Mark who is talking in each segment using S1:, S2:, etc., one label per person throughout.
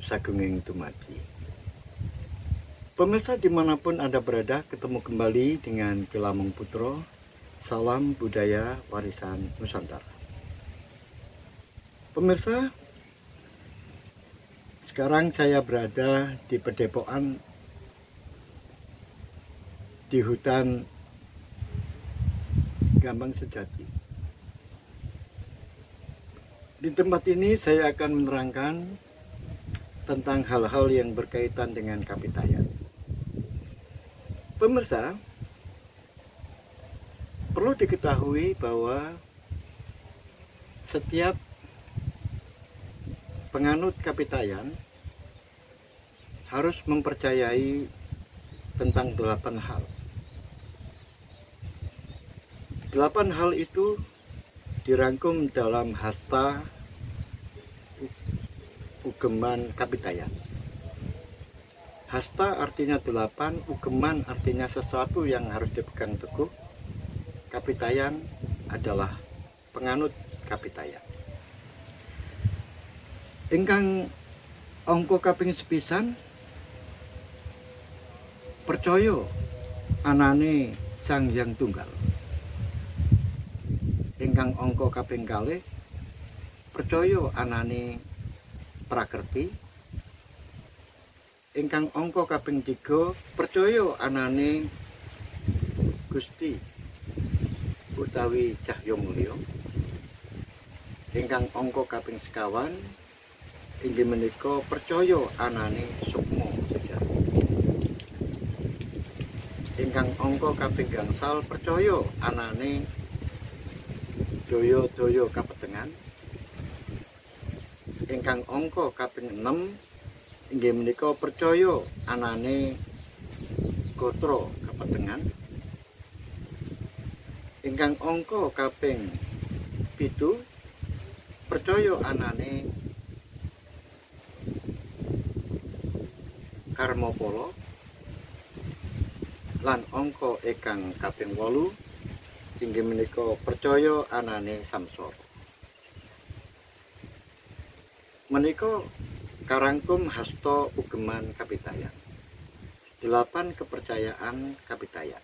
S1: sagunging dumadi. Pemirsa dimanapun Anda berada, ketemu kembali dengan Kilamong Putro. Salam budaya warisan Nusantara. Pemirsa, sekarang saya berada di Padepokan, di hutan Gambang Sejati. Di tempat ini saya akan menerangkan tentang hal-hal yang berkaitan dengan kapitayan. Pemirsa, perlu diketahui bahwa setiap penganut kapitayan harus mempercayai tentang 8 hal. 8 hal itu dirangkum dalam Hasta Ugeman Kapitayan. Hasta artinya 8, ugeman artinya sesuatu yang harus dipegang teguh. Kapitayan adalah penganut kapitayan. Ingkang angka kaping sepisan, percaya anane Sang Hyang Tunggal. Ingkang angka kaping kalih, percaya anane Prakerti. Ingkang angka kaping 3, percaya anane Gusti utawi Cahya Mulya. Ingkang angka kaping 50, inggih menika percaya anane Sukma Sejati. Ingkang angka kaping gangsal, percaya anane Daya-daya Kapetengan. Ingkang angka kaping 6, inggih menika percaya anane Gatra Kapetengan. Ingkang angka kaping 7, percaya anane Karmapala. Lan angka ingkang kaping 8, inggih menika percaya anane Samsara. Menika karangkum Hasta Ugeman Kapitayan. 8 kepercayaan kapitayan.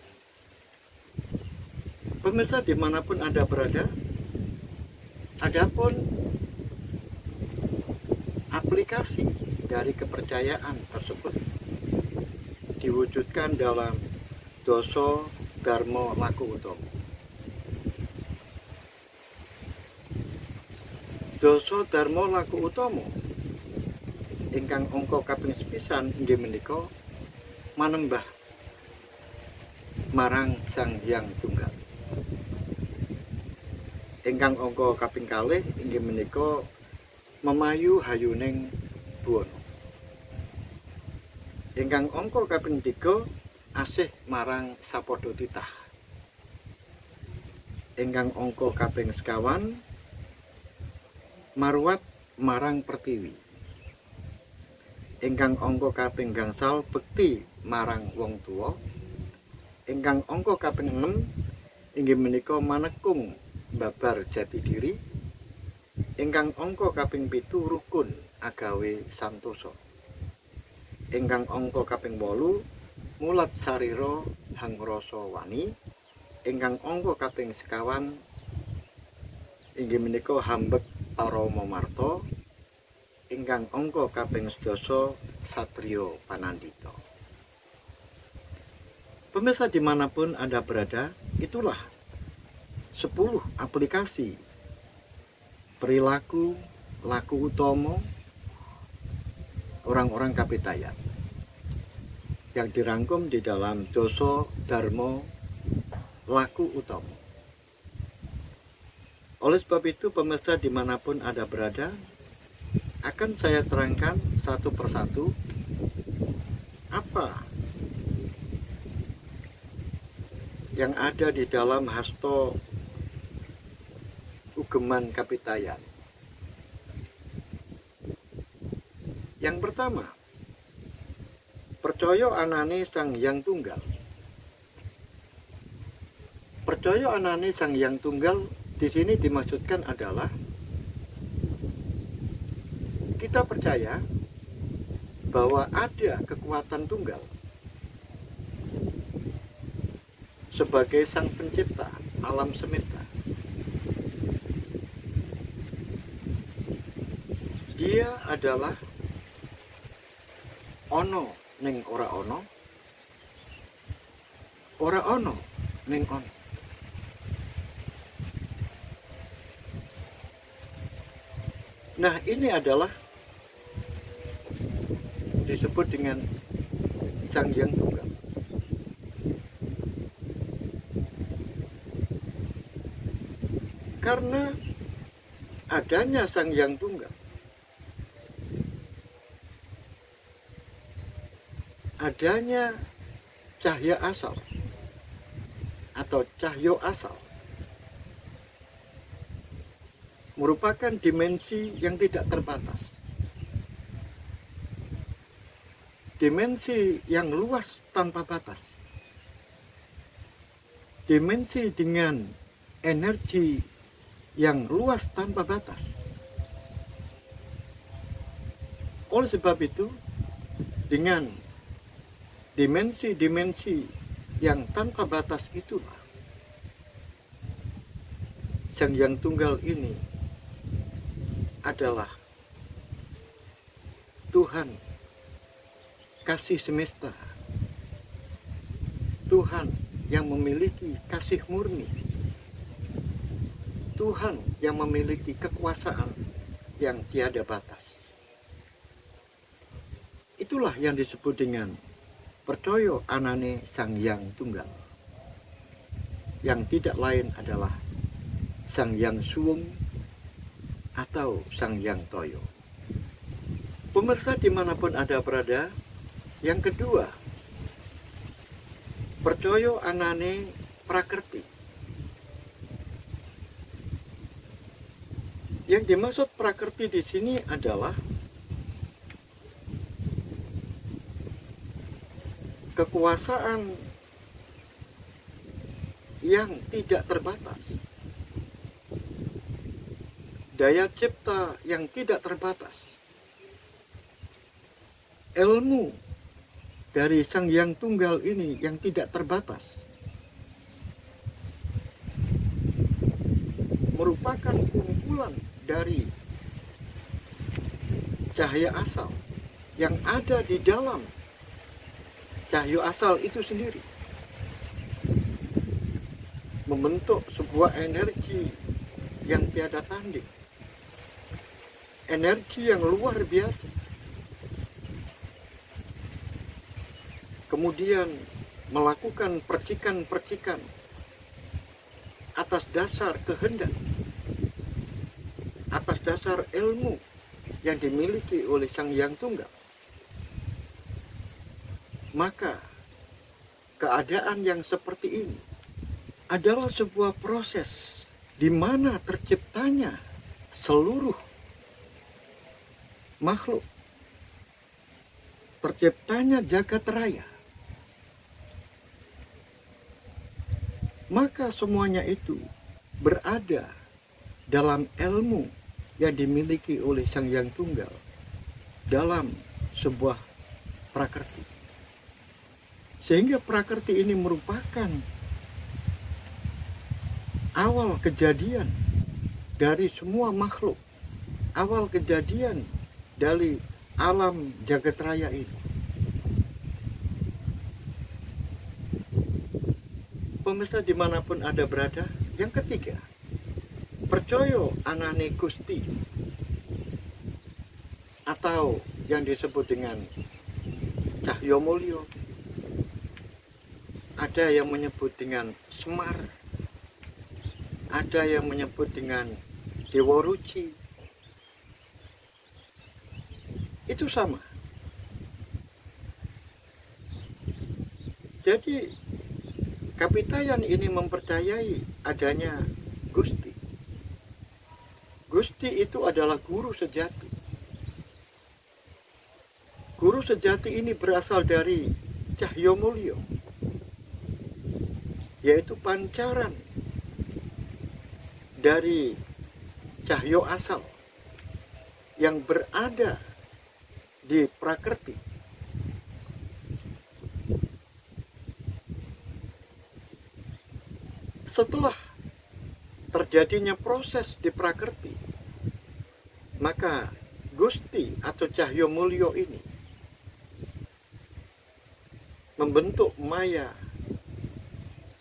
S1: Pemirsa dimanapun Anda berada, adapun aplikasi dari kepercayaan tersebut diwujudkan dalam Dasa Dharma Laku Utama. Dasa Dharma Laku Utama ingkang angka kaping sepisan inggih menika manembah marang Sang Hyang Tunggal. Ingkang angka kaping kalih inggih menika memayu hayuning buwana. Ingkang angka kaping 3, asih marang sapada titah. Ingkang angka kaping 50, marwat marang pertiwi. Ingkang angka kaping gangsal, bekti marang wong tuwa. Ingkang angka kaping 6, inggih menika manekung babar jati diri. Ingkang angka kaping 7, rukun agawe santosa. Ingkang angka kaping 8, mulat sarira hangrasa wani. Ingkang angka kaping 50, inggih menika hambek Parama Marta. Ingkang angka kaping 11, satriya panandita. Pemirsa dimanapun Anda berada, itulah 10 aplikasi perilaku laku utama orang-orang kapitayan yang dirangkum di dalam Dasa Dharma Laku Utama. Oleh sebab itu, pemirsa dimanapun Anda berada, akan saya terangkan satu persatu apa yang ada di dalam Hasta Ugeman Kapitayan. Yang pertama, percaya anane Sang Hyang Tunggal. Percaya anane Sang Hyang Tunggal di sini dimaksudkan adalah kita percaya bahwa ada kekuatan tunggal sebagai sang pencipta alam semesta. Dia adalah ono ning ora ono, ora ono ning ono. Nah, ini adalah disebut dengan Sang Hyang Tunggal. Karena adanya Sang Hyang Tunggal, adanya cahaya asal atau cahyo asal merupakan dimensi yang tidak terbatas, dimensi yang luas tanpa batas, dimensi dengan energi yang luas tanpa batas. Oleh sebab itu, dengan dimensi-dimensi yang tanpa batas itulah Sang Hyang Tunggal ini adalah Tuhan kasih semesta, Tuhan yang memiliki kasih murni, Tuhan yang memiliki kekuasaan yang tiada batas. Itulah yang disebut dengan percaya anane Sang Hyang Tunggal, yang tidak lain adalah Sang Hyang Suwung atau Sang Hyang Toyo. Pemirsa dimanapun Anda berada, yang kedua, percaya anane prakerti. Yang dimaksud prakerti di sini adalah kekuasaan yang tidak terbatas, daya cipta yang tidak terbatas, ilmu dari Sang Hyang Tunggal ini yang tidak terbatas, merupakan kumpulan dari cahaya asal yang ada di dalam cahaya asal itu sendiri, membentuk sebuah energi yang tiada tanding, energi yang luar biasa. Kemudian melakukan percikan-percikan atas dasar kehendak, atas dasar ilmu yang dimiliki oleh Sang Hyang Tunggal. Maka keadaan yang seperti ini adalah sebuah proses di mana terciptanya seluruh makhluk, terciptanya jagat raya. Maka semuanya itu berada dalam ilmu yang dimiliki oleh Sang Hyang Tunggal dalam sebuah prakerti. Sehingga prakerti ini merupakan awal kejadian dari semua makhluk, awal kejadian dari alam jagat raya ini. Pemirsa dimanapun Anda berada, yang ketiga, percaya anane Gusti atau yang disebut dengan Cahyo Mulyo, ada yang menyebut dengan Semar, ada yang menyebut dengan Dewa Ruci. Itu sama. Jadi Kapitayan ini mempercayai adanya Gusti. Gusti itu adalah guru sejati. Guru sejati ini berasal dari Cahyo Mulyo, yaitu pancaran dari cahyo asal yang berada di prakerti, setelah terjadinya proses di prakerti, maka Gusti atau Cahyo Mulyo ini membentuk maya,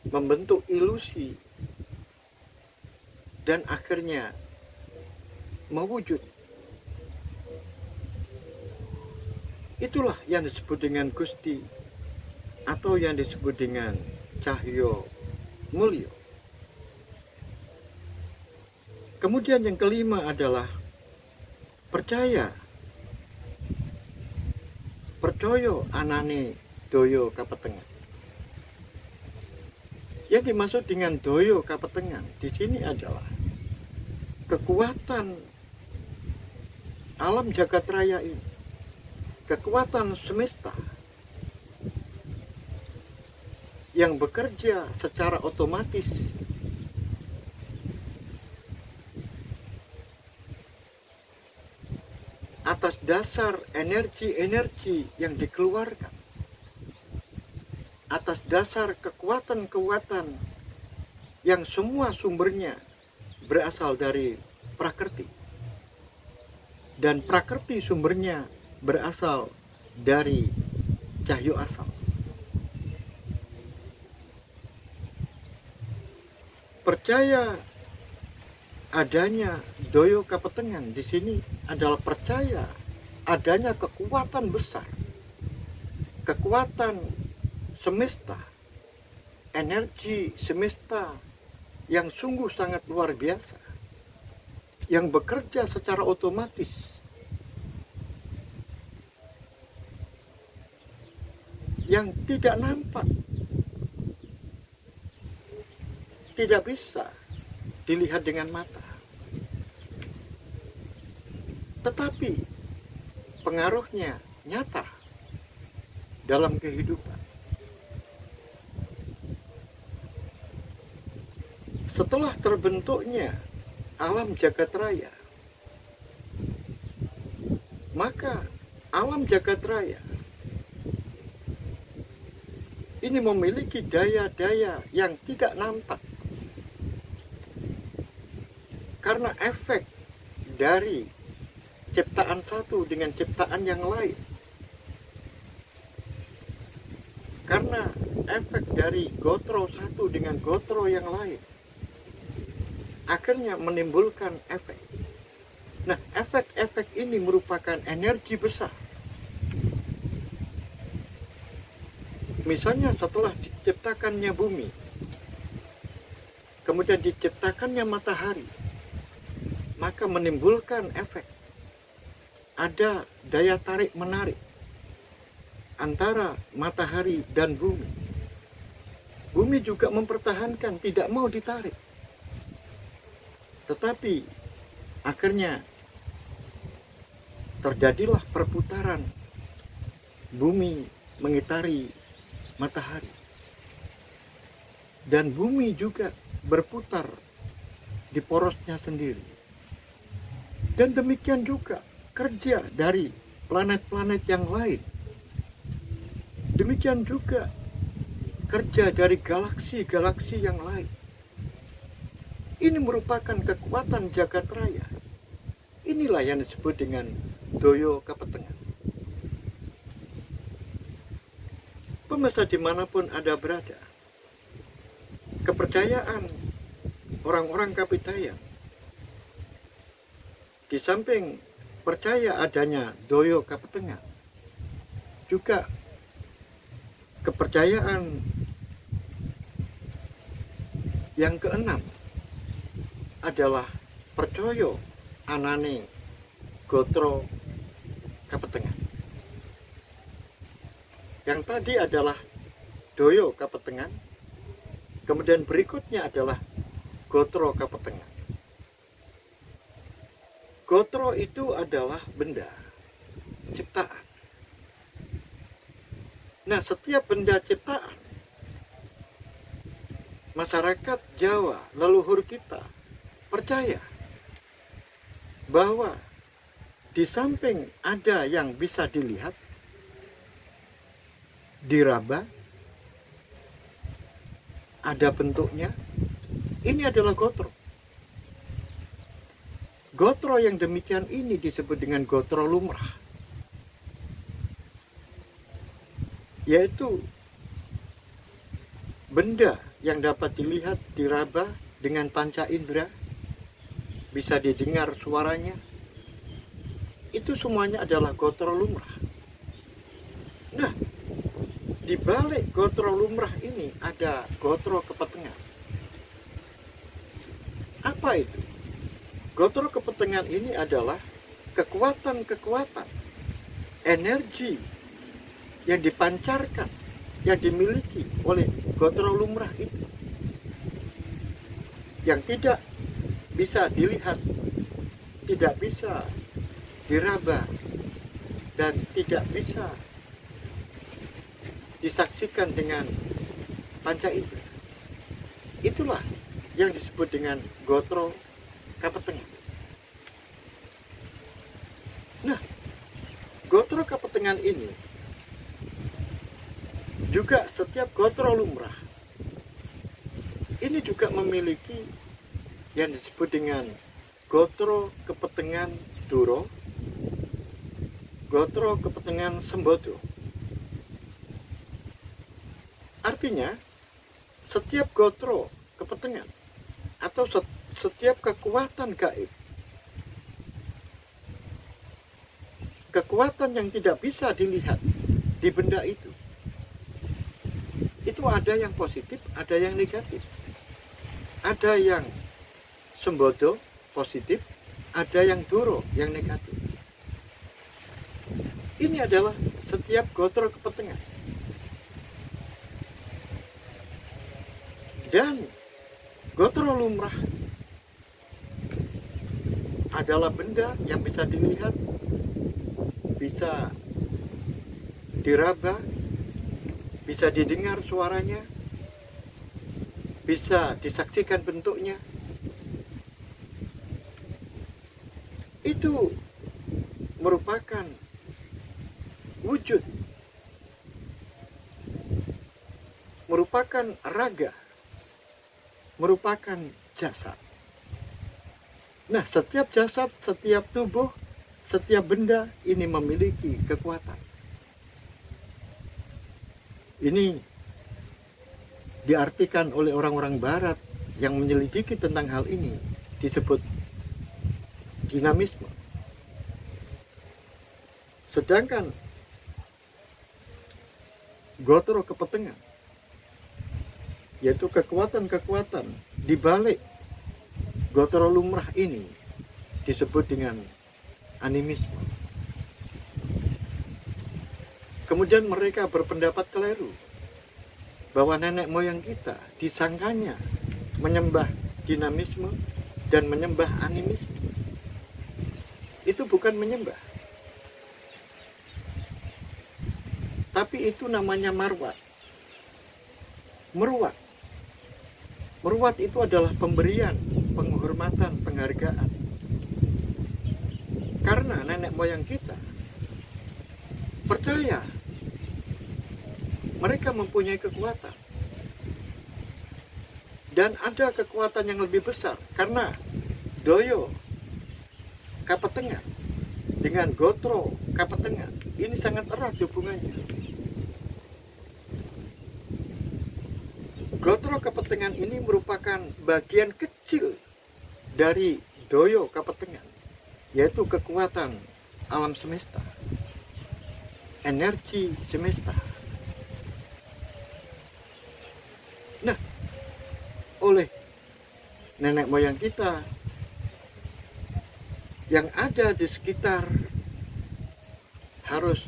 S1: membentuk ilusi, dan akhirnya mewujud. Itulah yang disebut dengan Gusti atau yang disebut dengan Cahyo Mulyo. Kemudian yang kelima adalah percaya anane doyo kapetengan. Yang dimaksud dengan doyo kapetengan di sini adalah kekuatan alam jagat raya ini, kekuatan semesta yang bekerja secara otomatis atas dasar energi-energi yang dikeluarkan, atas dasar kekuatan-kekuatan yang semua sumbernya berasal dari prakerti, dan prakerti sumbernya berasal dari cahyo asal. Percaya adanya doyo kapetengan di sini adalah percaya adanya kekuatan besar, kekuatan semesta, energi semesta yang sungguh sangat luar biasa, yang bekerja secara otomatis, yang tidak nampak, tidak bisa dilihat dengan mata, tetapi pengaruhnya nyata dalam kehidupan. Setelah terbentuknya alam jagat raya, maka alam jagat raya ini memiliki daya-daya yang tidak nampak, karena efek dari ciptaan satu dengan ciptaan yang lain, karena efek dari gotro satu dengan gotro yang lain, akhirnya menimbulkan efek. Nah, efek-efek ini merupakan energi besar. Misalnya setelah diciptakannya bumi, kemudian diciptakannya matahari, maka menimbulkan efek. Ada daya tarik menarik antara matahari dan bumi. Bumi juga mempertahankan, tidak mau ditarik. Tetapi akhirnya terjadilah perputaran bumi mengitari matahari, dan bumi juga berputar di porosnya sendiri. Dan demikian juga kerja dari planet-planet yang lain. Demikian juga kerja dari galaksi-galaksi yang lain. Ini merupakan kekuatan jagat raya. Inilah yang disebut dengan doyo kapetengan. Pemirsa dimanapun Anda berada, kepercayaan orang-orang Kapitayan, di samping percaya adanya doyo kapetengan, juga kepercayaan yang keenam adalah percaya anane gotro kapetengan. Yang tadi adalah doyo kapetengan, kemudian berikutnya adalah gotro kapetengan. Gotro itu adalah benda, ciptaan. Nah, setiap benda ciptaan, masyarakat Jawa, leluhur kita, percaya bahwa di samping ada yang bisa dilihat, diraba, ada bentuknya, Ini adalah gotro. Gotro yang demikian ini disebut dengan gotro lumrah, yaitu benda yang dapat dilihat, diraba dengan panca indera, bisa didengar suaranya. Itu semuanya adalah gotro lumrah. Nah, di balik gotro lumrah ini ada gotro kepetengan. Apa itu? Gotro kepetengan ini adalah kekuatan-kekuatan, energi yang dipancarkan, yang dimiliki oleh gotro lumrah itu, yang tidak bisa dilihat, tidak bisa diraba, dan tidak bisa disaksikan dengan panca indera. Itulah yang disebut dengan gotro kepetengan. Nah, gotro kepetengan ini juga setiap gotro lumrah ini juga memiliki yang disebut dengan gotro kepetengan duro, gotro kepetengan sembodo. Artinya, setiap gotro kepetengan atau setiap kekuatan gaib, kekuatan yang tidak bisa dilihat di benda itu ada yang positif, ada yang negatif. Ada yang sembodo, positif, ada yang duro, yang negatif. Ini adalah setiap gotro kepetengan. Dan gotro lumrah adalah benda yang bisa dilihat, bisa diraba, bisa didengar suaranya, bisa disaksikan bentuknya. Itu merupakan wujud, merupakan raga, merupakan jasad. Nah, setiap jasad, setiap tubuh, setiap benda ini memiliki kekuatan. Ini diartikan oleh orang-orang barat yang menyelidiki tentang hal ini, disebut dinamisme. Sedangkan gotro kepetengan, yaitu kekuatan-kekuatan di balik gotro lumrah ini, disebut dengan animisme. Kemudian mereka berpendapat keliru bahwa nenek moyang kita disangkanya menyembah dinamisme dan menyembah animisme. Itu bukan menyembah, tapi itu namanya marwat. Meruat. Meruat itu adalah pemberian, penghormatan, penghargaan. Karena nenek moyang kita percaya mereka mempunyai kekuatan. Dan ada kekuatan yang lebih besar. Karena doyo kapetengan dengan gotro kapetengan ini sangat erat hubungannya. Gotro kapetengan ini merupakan bagian kecil dari doyo kapetengan, yaitu kekuatan alam semesta, energi semesta. Nah, oleh nenek moyang kita yang ada di sekitar harus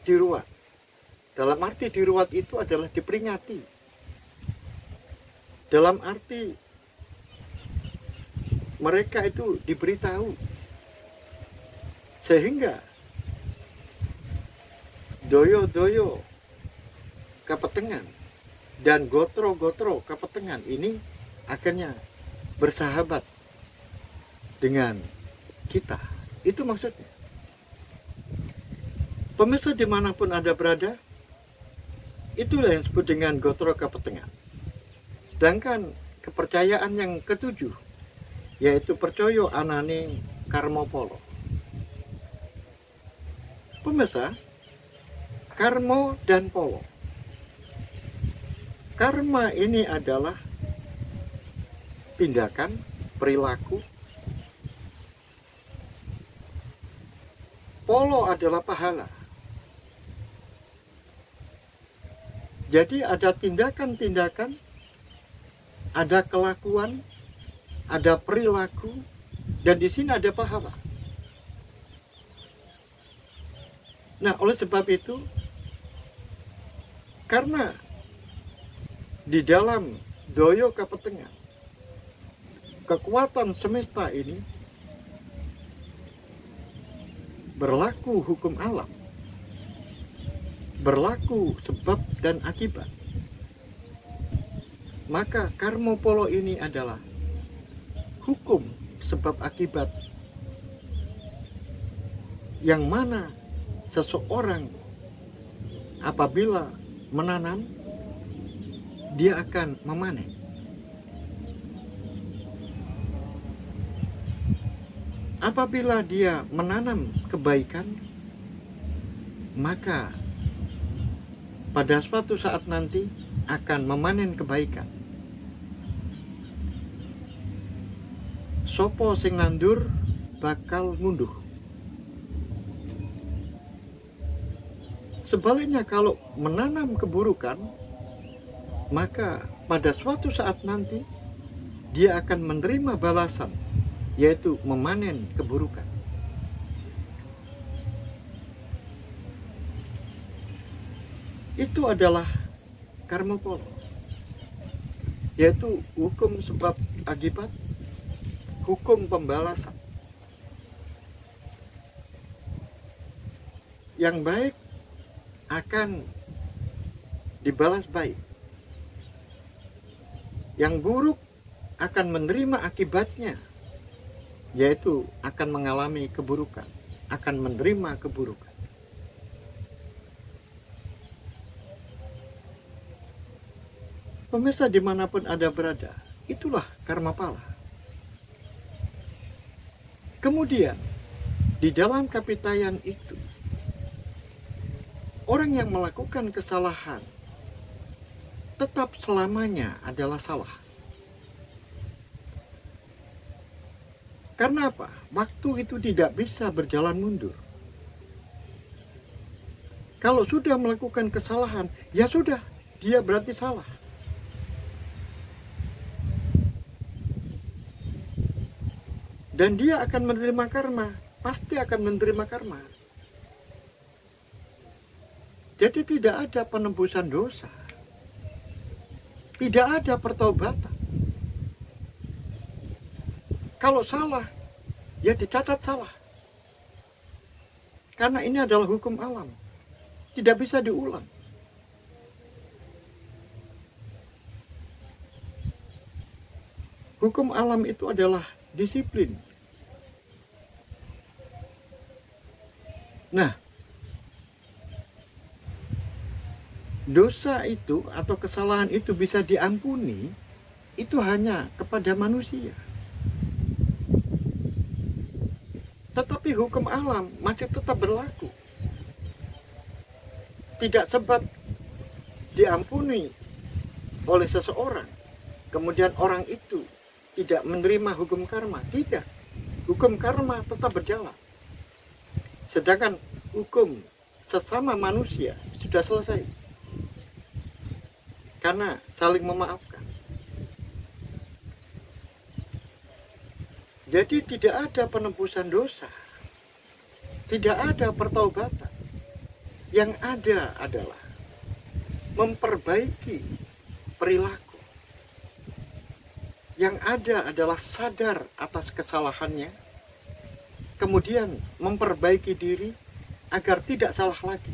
S1: diruat. Dalam arti diruat itu adalah diperingati. Dalam arti mereka itu diberitahu. Sehingga doyo-doyo kapetengan dan gotro-gotro kapetengan ini akhirnya bersahabat dengan kita. Itu maksudnya. Pemirsa dimanapun Anda berada, itulah yang disebut dengan gotro kapetengan. Sedangkan kepercayaan yang ketujuh, yaitu percaya anane karma polo. Pemirsa, karma dan polo. Karma ini adalah tindakan, perilaku. Polo adalah pahala. Jadi ada tindakan-tindakan, ada kelakuan, ada perilaku, dan di sini ada pahala. Nah, oleh sebab itu, karena di dalam doyo kapetengan, kekuatan semesta ini berlaku hukum alam, berlaku sebab dan akibat. Maka karma polo ini adalah hukum sebab akibat, yang mana seseorang apabila menanam, dia akan memanen. Apabila dia menanam kebaikan, maka pada suatu saat nanti akan memanen kebaikan. Sopo sing nandur bakal ngunduh. Sebaliknya, kalau menanam keburukan, maka pada suatu saat nanti dia akan menerima balasan, yaitu memanen keburukan. Itu adalah karma polo, yaitu hukum sebab akibat, hukum pembalasan. Yang baik akan dibalas baik, yang buruk akan menerima akibatnya, yaitu akan mengalami keburukan, akan menerima keburukan. Pemirsa dimanapun Anda berada, itulah karma pala. Kemudian, di dalam kapitayan itu, orang yang melakukan kesalahan tetap selamanya adalah salah. Karena apa? Waktu itu tidak bisa berjalan mundur. Kalau sudah melakukan kesalahan, ya sudah, dia berarti salah. Dan dia akan menerima karma, pasti akan menerima karma. Jadi tidak ada penembusan dosa, tidak ada pertobatan. Kalau salah, ya dicatat salah. Karena ini adalah hukum alam, tidak bisa diulang. Hukum alam itu adalah disiplin. Nah, dosa itu atau kesalahan itu bisa diampuni, itu hanya kepada manusia. Tetapi hukum alam masih tetap berlaku. Tidak sebab diampuni oleh seseorang, kemudian orang itu tidak menerima hukum karma. Tidak. Hukum karma tetap berjalan. Sedangkan hukum sesama manusia sudah selesai. Karena saling memaafkan. Jadi tidak ada penembusan dosa. Tidak ada pertaubatan. Yang ada adalah memperbaiki perilaku. Yang ada adalah sadar atas kesalahannya, kemudian memperbaiki diri agar tidak salah lagi.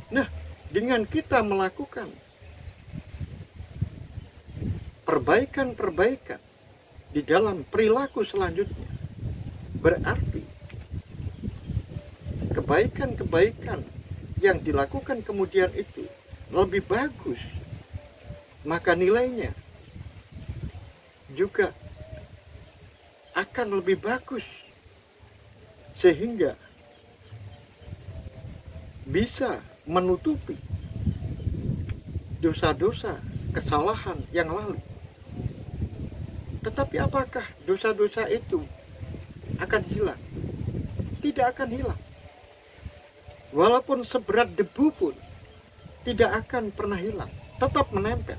S1: Nah, dengan kita melakukan perbaikan-perbaikan di dalam perilaku selanjutnya, berarti kebaikan-kebaikan yang dilakukan kemudian itu lebih bagus maka nilainya juga akan lebih bagus, sehingga bisa menutupi dosa-dosa kesalahan yang lalu. Tetapi apakah dosa-dosa itu akan hilang? Tidak akan hilang. Walaupun seberat debu pun tidak akan pernah hilang, tetap menempel.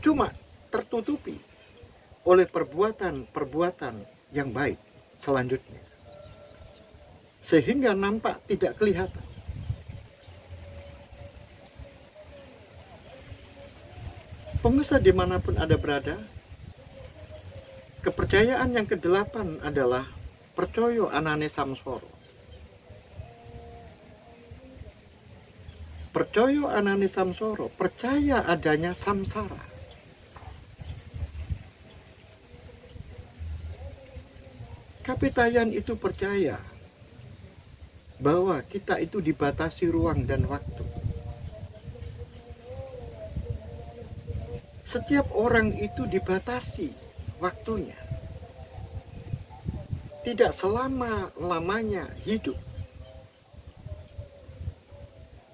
S1: Cuma tertutupi oleh perbuatan-perbuatan yang baik selanjutnya, sehingga nampak tidak kelihatan. Pemirsa dimanapun Anda berada, kepercayaan yang ke-8 adalah percaya anane samsara. Percaya anane samsara, percaya adanya samsara. Kapitayan itu percaya bahwa kita itu dibatasi ruang dan waktu. Setiap orang itu dibatasi waktunya. Tidak selama-lamanya hidup.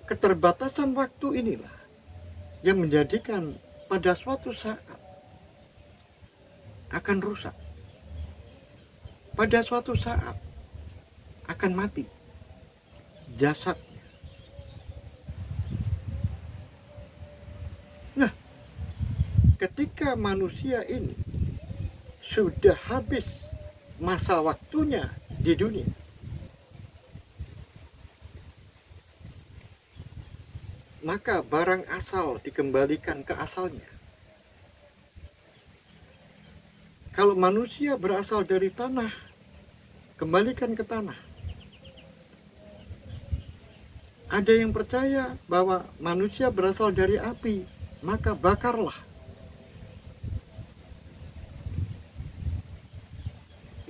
S1: Keterbatasan waktu inilah yang menjadikan pada suatu saat akan rusak. Pada suatu saat akan mati jasadnya. Nah, ketika manusia ini sudah habis masa waktunya di dunia, maka barang asal dikembalikan ke asalnya. Kalau manusia berasal dari tanah, kembalikan ke tanah. Ada yang percaya bahwa manusia berasal dari api, maka bakarlah.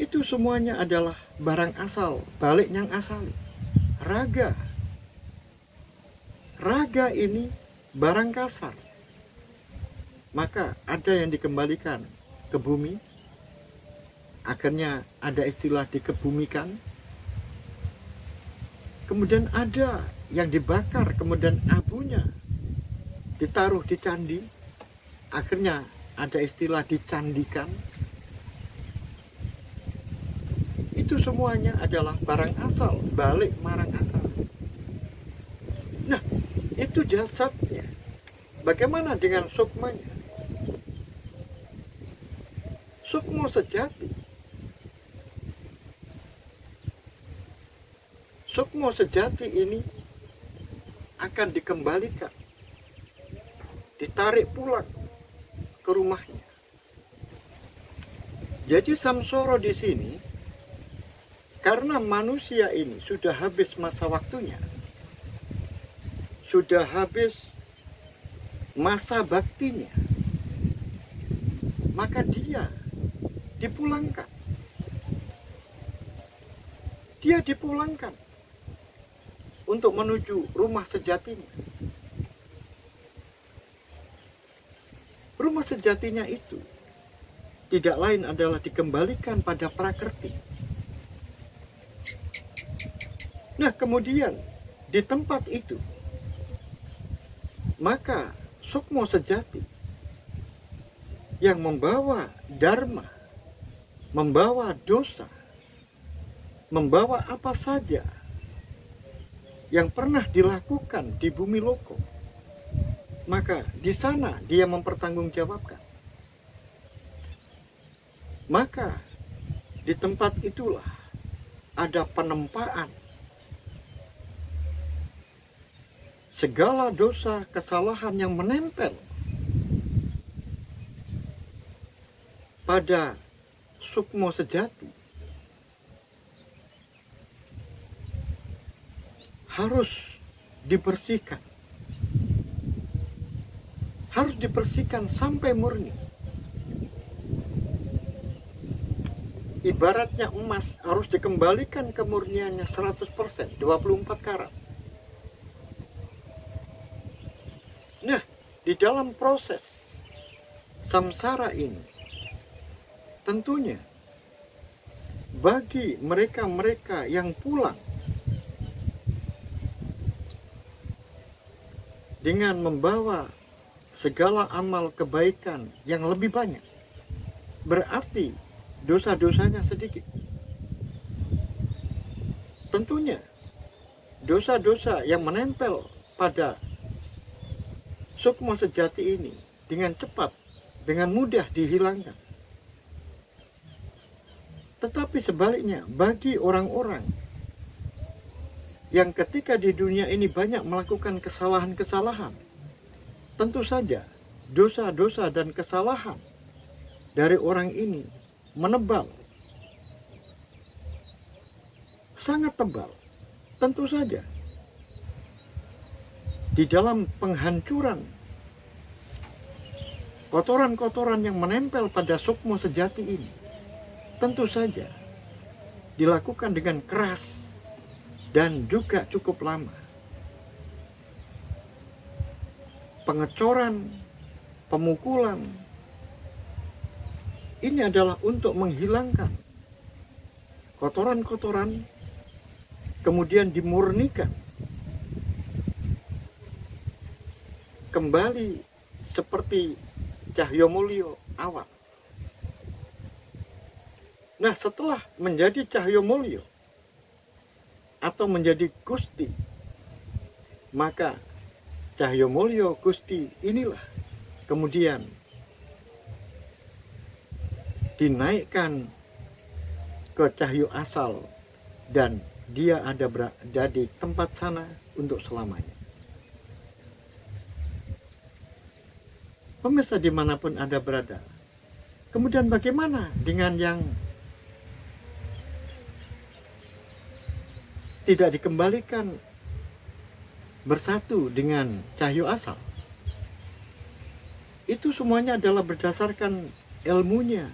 S1: Itu semuanya adalah barang asal, balik yang asal. Raga. Raga ini barang kasar. Maka ada yang dikembalikan ke bumi. Akhirnya ada istilah dikebumikan. Kemudian ada yang dibakar, kemudian abunya ditaruh di candi. Akhirnya ada istilah dicandikan. Itu semuanya adalah barang asal, balik marang asal. Nah, itu jasadnya. Bagaimana dengan sukmanya? Sukma sejati. Sukma sejati ini akan dikembalikan, ditarik pulang ke rumahnya. Jadi samsara di sini, karena manusia ini sudah habis masa waktunya, sudah habis masa baktinya, maka dia dipulangkan. Dia dipulangkan untuk menuju rumah sejatinya. Rumah sejatinya itu tidak lain adalah dikembalikan pada prakrti. Nah, kemudian di tempat itu, maka sukma sejati yang membawa dharma, membawa dosa, membawa apa saja yang pernah dilakukan di bumi loko, maka di sana dia mempertanggungjawabkan. Maka di tempat itulah ada penempaan segala dosa kesalahan yang menempel pada sukma sejati harus dibersihkan. Harus dibersihkan sampai murni. Ibaratnya emas harus dikembalikan kemurniannya 100%, 24 karat. Nah, di dalam proses samsara ini, tentunya bagi mereka-mereka yang pulang dengan membawa segala amal kebaikan yang lebih banyak, berarti dosa-dosanya sedikit. Tentunya dosa-dosa yang menempel pada sukma sejati ini dengan cepat, dengan mudah dihilangkan. Tetapi sebaliknya, bagi orang-orang yang ketika di dunia ini banyak melakukan kesalahan-kesalahan, tentu saja dosa-dosa dan kesalahan dari orang ini menebal, sangat tebal. Tentu saja di dalam penghancuran kotoran-kotoran yang menempel pada sukma sejati ini, tentu saja dilakukan dengan keras dan juga cukup lama. Pengecoran, pemukulan, ini adalah untuk menghilangkan kotoran-kotoran, kemudian dimurnikan kembali seperti cahyo mulyo awal. Nah, setelah menjadi cahyo mulyo atau menjadi Gusti, maka cahyo mulyo Gusti inilah kemudian dinaikkan ke cahyo asal, dan dia ada di tempat sana untuk selamanya. Pemirsa dimanapun Anda berada, kemudian bagaimana dengan yang tidak dikembalikan bersatu dengan cahyo asal? Itu semuanya adalah berdasarkan ilmunya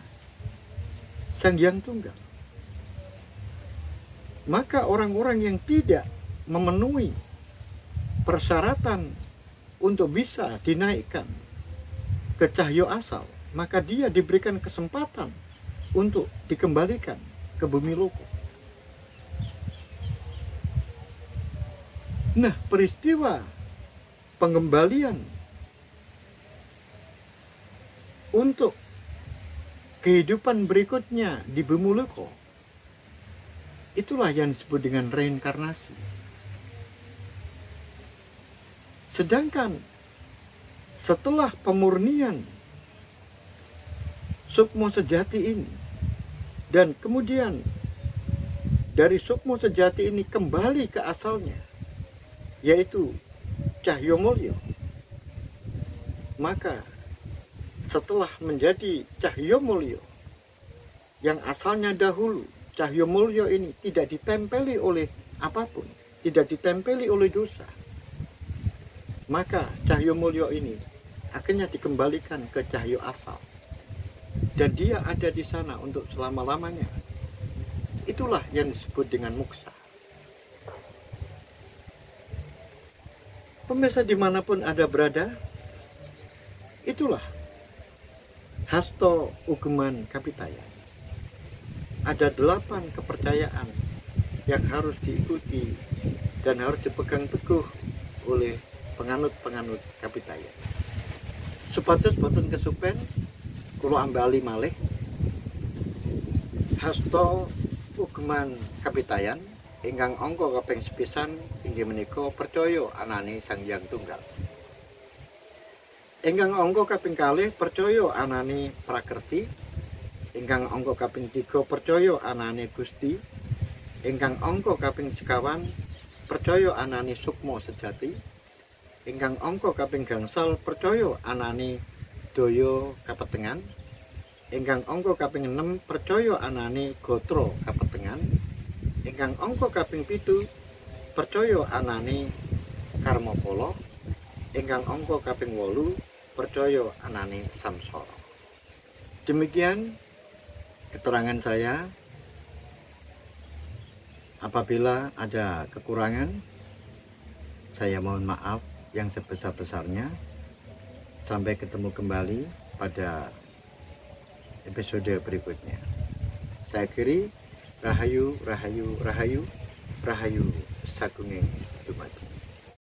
S1: Sang Hyang Tunggal. Maka orang-orang yang tidak memenuhi persyaratan untuk bisa dinaikkan ke cahyo asal, maka dia diberikan kesempatan untuk dikembalikan ke bumi loko. Nah, peristiwa pengembalian untuk kehidupan berikutnya di bumi loko, itulah yang disebut dengan reinkarnasi. Sedangkan setelah pemurnian sukma sejati ini, dan kemudian dari sukma sejati ini kembali ke asalnya, yaitu cahyo mulyo, maka setelah menjadi cahyo mulyo yang asalnya dahulu, cahyo mulyo ini tidak ditempeli oleh apapun, tidak ditempeli oleh dosa, maka cahyo mulyo ini akhirnya dikembalikan ke cahyo asal, dan dia ada di sana untuk selama-lamanya. Itulah yang disebut dengan moksa. Pemirsa dimanapun Anda berada, itulah hasto ugeman kapitayan. Ada 8 kepercayaan yang harus diikuti dan harus dipegang teguh oleh penganut-penganut kapitayan. Supados boten kesupen, kula ambali malih hasto ugeman kapitayan ingkang angka kaping 9 inggih menika percaya anane Sang Hyang Tunggal. Ingkang angka kaping 2 percaya anane Prakerti. Ingkang angka kaping 3 percaya anane Gusti. Ingkang angka kaping 1 percaya anane sukma sejati. Ingkang angka kaping 3 percaya anane daya kapetengan. Ingkang angka kaping 6 percaya anane gotra kapetengan. Ingkang angka kaping 7 percaya anane karma pala. Ingkang angka kaping 8 percaya anane samsara. Demikian keterangan saya. Apabila ada kekurangan, saya mohon maaf yang sebesar-besarnya. Sampai ketemu kembali pada episode berikutnya. Saya akhiri, rahayu, rahayu, rahayu, rahayu sagunging dumadi.